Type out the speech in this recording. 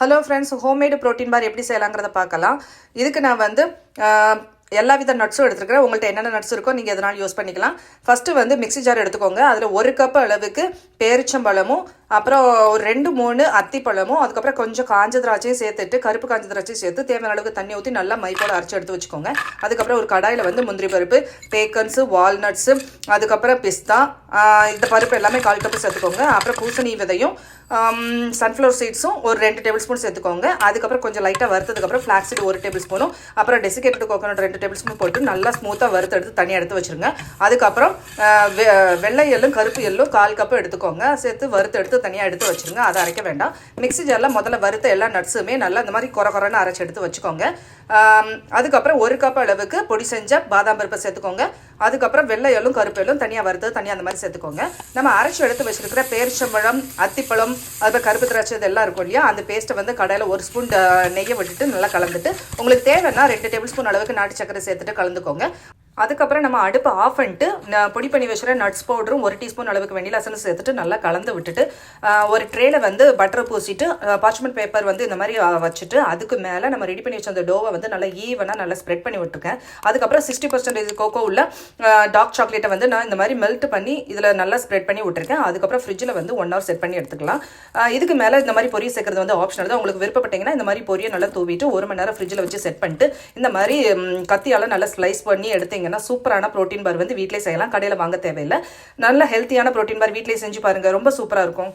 Hello friends, homemade protein bar எப்படி செய்யலாங்கிறத பார்க்கலாம். இதுக்கு நான் வந்து எல்லா வித நட்ஸும் எடுத்துருக்கிறேன். உங்கள்கிட்ட என்னென்ன நட்ஸ் இருக்கோ நீங்கள் எதனாலும் யூஸ் பண்ணிக்கலாம். ஃபஸ்ட்டு வந்து மிக்ஸி ஜார் எடுத்துக்கோங்க. அதில் 1 கப் அளவுக்கு பேரிச்சம்பழமும், அப்புறம் ஒரு 2-3 அத்திப்பழமும், அதுக்கப்புறம் கொஞ்சம் காஞ்ச திராட்சையும் சேர்த்துட்டு, கருப்பு காஞ்ச திராட்சையும் சேர்த்து தேவையான அளவுக்கு தண்ணி ஊற்றி நல்லா மை போல் அரைச்சி எடுத்து வச்சுக்கோங்க. அதுக்கப்புறம் ஒரு கடாயில் வந்து முந்திரி பருப்பு, பேக்கன்ஸு, வால்நட்ஸு, அதுக்கப்புறம் பிஸ்தா, இந்த பருப்பு எல்லாமே 1/4 கப்பு சேர்த்துக்கோங்க. அப்புறம் பூசணி விதையும் சன்ஃப்ளவர் சீட்ஸும் ஒரு 2 டேபிள் ஸ்பூன் சேர்த்துக்கோங்க. அதுக்கப்புறம் கொஞ்சம் லைட்டாக வறுத்ததுக்கப்புறம் ஃப்ளாக்ஸ் சீட் 1 டேபிள் ஸ்பூனும், அப்புறம் டெசிகேட்டட் கோகோனட் 2 டேபிள் ஸ்பூன் போட்டு நல்லா ஸ்மூத்தாக வறுத்து எடுத்து தனியாக எடுத்து வச்சுருங்க. அதுக்கப்புறம் வெள்ளை எள்ளும் கருப்பு எள்ளும் 1/4 கப்பு எடுத்துக்கோங்க. சேர்த்து வறுத்து எடுத்து தனியாக எடுத்து வச்சுருங்க. அதை அரைக்க வேண்டாம். மிக்ஸி ஜாரில் முதல்ல வறுத்த எல்லா நட்ஸுமே நல்லா இந்த மாதிரி குறைன்னு அரைச்சி எடுத்து வச்சுக்கோங்க. அதுக்கப்புறம் 1 கப் அளவுக்கு பொடி செஞ்ச பாதாம் பருப்பை சேர்த்துக்கோங்க. அதுக்கப்புறம் வெள்ளை எள்ளும் கருப்பு எள்ளும் தனியாக வறுத்து தனியாக அந்த மாதிரி சேர்த்துக்கோங்க. நம்ம அரைச்சி எடுத்து வச்சுருக்கிற பேரிச்சம்பழம், அத்திப்பழம், அதுக்கு கருப்பு திராட்சை இதெல்லாம் இருக்கும் இல்லையா, அந்த பேஸ்ட்டை வந்து கடாயில் 1 ஸ்பூன் நெய்யை விட்டுட்டு நல்லா கலந்துட்டு, உங்களுக்கு தேவைன்னா 2 டேபிள் ஸ்பூன் அளவுக்கு நாட்டு சக்கரை சேர்த்துட்டு கலந்துக்கோங்க. அதுக்கப்புறம் நம்ம அடுப்பு ஆஃப் பண்ணிட்டு பொடி பண்ணி வச்சுற நட்ஸ் பவுடரும் 1 டீஸ்பூன் அளவுக்கு வெண்ணிலா எசன்ஸ் சேர்த்துட்டு நல்லா கலந்து விட்டுட்டு, ஒரு ட்ரேல வந்து பட்டர் பூசிட்டு பார்ச்மெண்ட் பேப்பர் வந்து இந்த மாதிரி வச்சுட்டு, அதுக்கு மேலே நம்ம ரெடி பண்ணி வச்ச அந்த டோவை வந்து நல்லா ஈவனாக நல்லா ஸ்ப்ரெட் பண்ணி விட்டுருக்கேன். அதுக்கப்புறம் 60% கோகோ உள்ள டார்க் சாக்லேட்டை வந்து நான் இந்த மாதிரி மெல்ட் பண்ணி இதில் நல்லா ஸ்ப்ரெட் பண்ணி விட்டுருக்கேன். அதுக்கப்புறம் ஃப்ரிட்ஜில் வந்து 1 hour செட் பண்ணி எடுத்துக்கலாம். இதுக்கு மேலே இந்த மாதிரி பொரிய சேர்க்கறது வந்து ஆப்ஷனல் தான். உங்களுக்கு விருப்பப்பட்டீங்கன்னா இந்த மாதிரி பொரியை நல்லா தூவிட்டு 1 மணி நேரம் ஃப்ரிட்ஜில் வச்சு செட் பண்ணிட்டு இந்த மாதிரி கத்தியால் நல்லா ஸ்லைஸ் பண்ணி எடுத்தீங்க. சூப்பரான ப்ரோட்டீன் பார் வந்து வீட்டிலே செய்யலாம். கடையில் வாங்க தேவையில்லை. நல்ல ஹெல்த்தியான ப்ரோட்டீன் பார் வீட்டிலே செஞ்சு பாருங்கள். ரொம்ப சூப்பராக இருக்கும்.